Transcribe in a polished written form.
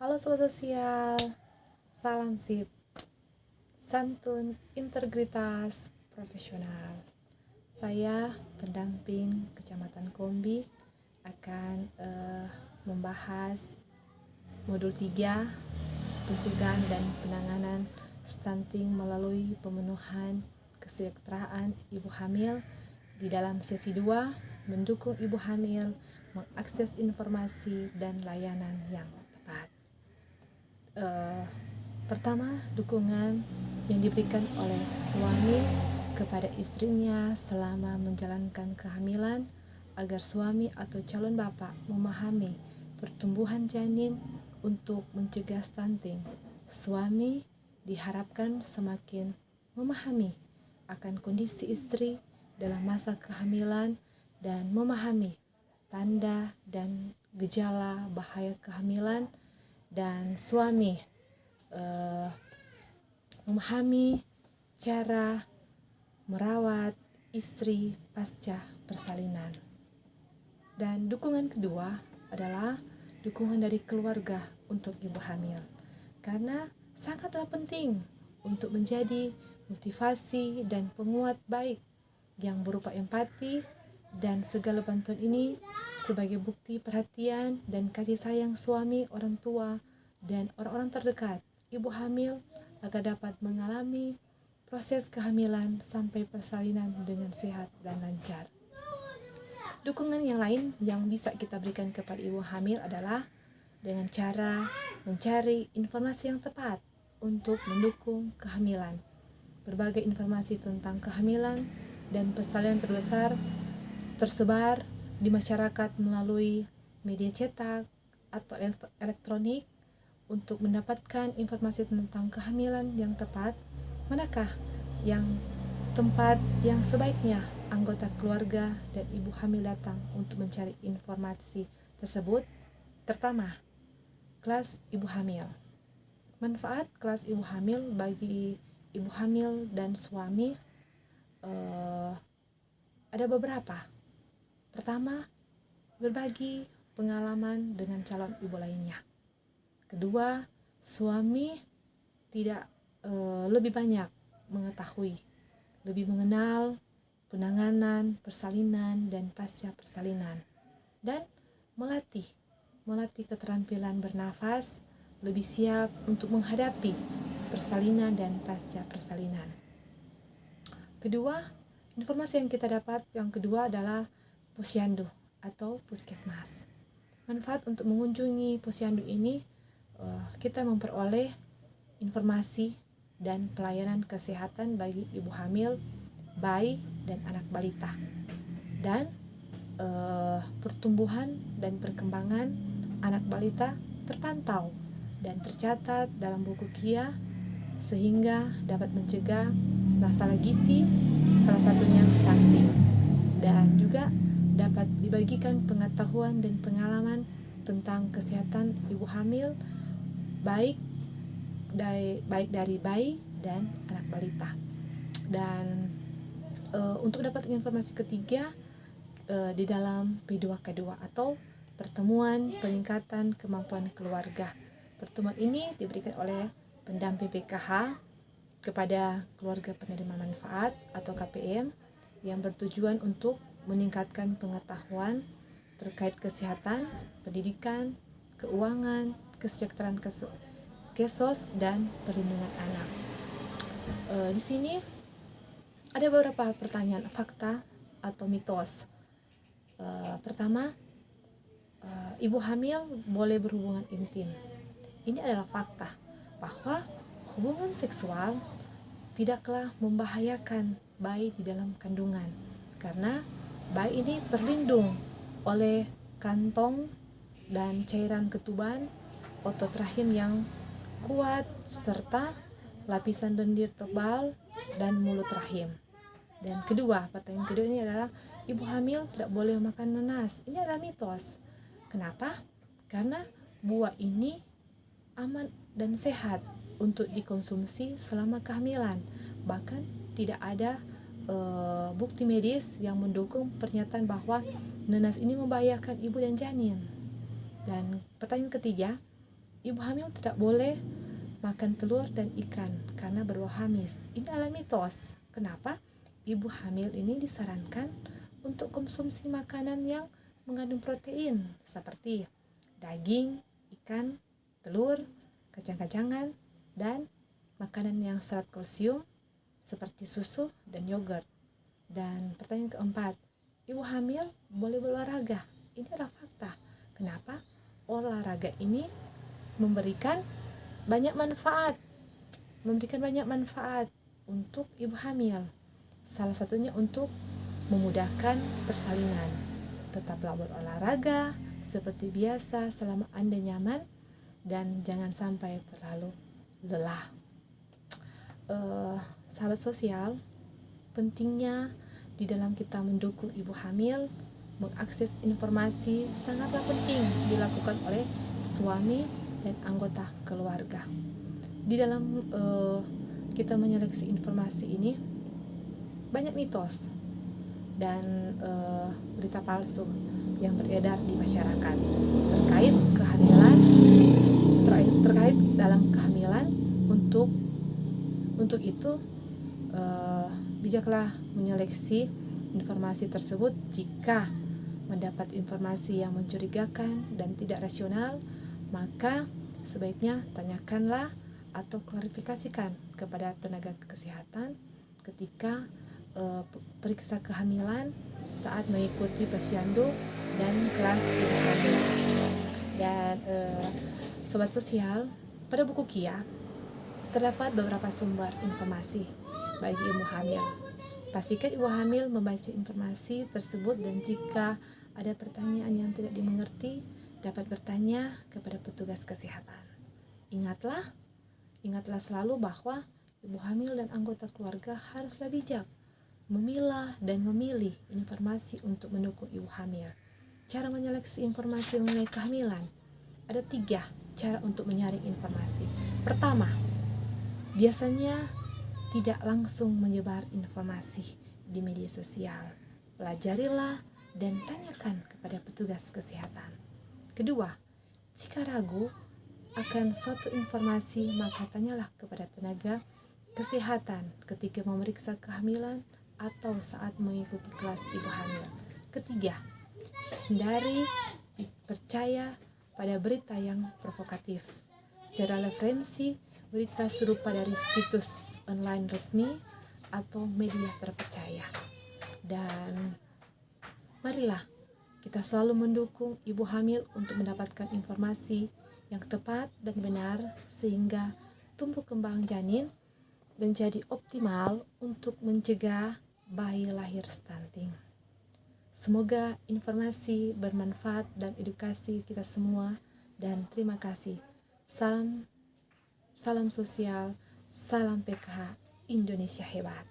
Halo Sobat Sosial, salam sip, santun, integritas, profesional. Saya pendamping Kecamatan Kombi akan membahas modul 3 pencegahan dan penanganan stunting melalui pemenuhan kesejahteraan ibu hamil. Di dalam sesi 2, mendukung ibu hamil mengakses informasi dan layanan yang tepat. Pertama, dukungan yang diberikan oleh suami kepada istrinya selama menjalankan kehamilan agar suami atau calon bapak memahami pertumbuhan janin untuk mencegah stunting. Suami diharapkan semakin memahami akan kondisi istri dalam masa kehamilan dan memahami tanda dan gejala bahaya kehamilan, dan suami memahami cara merawat istri pasca persalinan. Dan dukungan kedua adalah dukungan dari keluarga untuk ibu hamil, karena sangatlah penting untuk menjadi motivasi dan penguat baik yang berupa empati, dan segala bantuan ini sebagai bukti perhatian dan kasih sayang suami, orang tua, dan orang-orang terdekat ibu hamil agar dapat mengalami proses kehamilan sampai persalinan dengan sehat dan lancar. Dukungan yang lain yang bisa kita berikan kepada ibu hamil adalah dengan cara mencari informasi yang tepat untuk mendukung kehamilan. Berbagai informasi tentang kehamilan dan persalinan tersebar di masyarakat melalui media cetak atau elektronik. Untuk mendapatkan informasi tentang kehamilan yang tepat, manakah yang tempat yang sebaiknya anggota keluarga dan ibu hamil datang untuk mencari informasi tersebut? Pertama, kelas ibu hamil. Manfaat kelas ibu hamil bagi ibu hamil dan suami ada beberapa. Pertama, berbagi pengalaman dengan calon ibu lainnya. Kedua, suami tidak lebih banyak mengetahui, lebih mengenal penanganan persalinan dan pasca persalinan, dan melatih keterampilan bernafas, lebih siap untuk menghadapi persalinan dan pasca persalinan. Kedua, informasi yang kita dapat yang kedua adalah posyandu atau puskesmas. Manfaat untuk mengunjungi posyandu ini, kita memperoleh informasi dan pelayanan kesehatan bagi ibu hamil, bayi, dan anak balita, dan pertumbuhan dan perkembangan anak balita terpantau dan tercatat dalam buku KIA, sehingga dapat mencegah masalah gizi, salah satunya stunting, dan juga dapat dibagikan pengetahuan dan pengalaman tentang kesehatan ibu hamil baik dari bayi dan anak balita. Dan untuk dapat informasi ketiga di dalam P2K2 atau pertemuan peningkatan kemampuan keluarga. Pertemuan ini diberikan oleh pendamping PKH kepada keluarga penerima manfaat atau KPM yang bertujuan untuk meningkatkan pengetahuan terkait kesehatan, pendidikan, keuangan, kesejahteraan kesos, dan perlindungan anak. Di sini ada beberapa pertanyaan fakta atau mitos. Pertama, ibu hamil boleh berhubungan intim. Ini adalah fakta bahwa hubungan seksual tidaklah membahayakan bayi di dalam kandungan, karena bayi ini terlindung oleh kantong dan cairan ketuban, otot rahim yang kuat, serta lapisan lendir tebal dan mulut rahim. Dan kedua, pertanyaan kedua ini adalah ibu hamil tidak boleh makan nanas. Ini adalah mitos. Kenapa? Karena buah ini aman dan sehat untuk dikonsumsi selama kehamilan. Bahkan tidak ada bukti medis yang mendukung pernyataan bahwa nanas ini membahayakan ibu dan janin. Dan pertanyaan ketiga, ibu hamil tidak boleh makan telur dan ikan karena berbau amis. Ini adalah mitos. Kenapa? Ibu hamil ini disarankan untuk konsumsi makanan yang mengandung protein seperti daging, ikan, telur, kacang-kacangan, dan makanan yang syarat kalsium seperti susu dan yogurt. Dan pertanyaan keempat, ibu hamil boleh berolahraga. Ini adalah fakta. Kenapa? Olahraga ini memberikan banyak manfaat untuk ibu hamil. Salah satunya untuk memudahkan persalinan. Tetaplah berolahraga seperti biasa selama Anda nyaman dan jangan sampai terlalu lelah. Sahabat sosial, pentingnya di dalam kita mendukung ibu hamil, mengakses informasi sangatlah penting dilakukan oleh suami dan anggota keluarga. Di dalam kita menyeleksi informasi ini banyak mitos dan berita palsu yang beredar di masyarakat terkait kehamilan, terkait dalam kehamilan. Untuk itu bijaklah menyeleksi informasi tersebut. Jika mendapat informasi yang mencurigakan dan tidak rasional, maka sebaiknya tanyakanlah atau klarifikasikan kepada tenaga kesehatan ketika periksa kehamilan saat mengikuti posyandu dan kelas ibu hamil. Dan sobat sosial, pada buku Kia terdapat beberapa sumber informasi bagi ibu hamil. Pastikan ibu hamil membaca informasi tersebut dan jika ada pertanyaan yang tidak dimengerti, dapat bertanya kepada petugas kesehatan. Ingatlah selalu bahwa ibu hamil dan anggota keluarga haruslah bijak memilah dan memilih informasi untuk mendukung ibu hamil. Cara menyeleksi informasi mengenai kehamilan. Ada 3 cara untuk menyaring informasi. Pertama, biasanya tidak langsung menyebar informasi di media sosial. Pelajarilah dan tanyakan kepada petugas kesehatan. Kedua, jika ragu akan suatu informasi, maka tanyalah kepada tenaga kesehatan ketika memeriksa kehamilan atau saat mengikuti kelas ibu hamil. Ketiga, hindari percaya pada berita yang provokatif. Cari referensi berita serupa dari situs online resmi atau media terpercaya. Dan marilah kita selalu mendukung ibu hamil untuk mendapatkan informasi yang tepat dan benar sehingga tumbuh kembang janin menjadi optimal untuk mencegah bayi lahir stunting. Semoga informasi bermanfaat dan edukasi kita semua dan terima kasih. Salam sosial, salam PKH Indonesia hebat.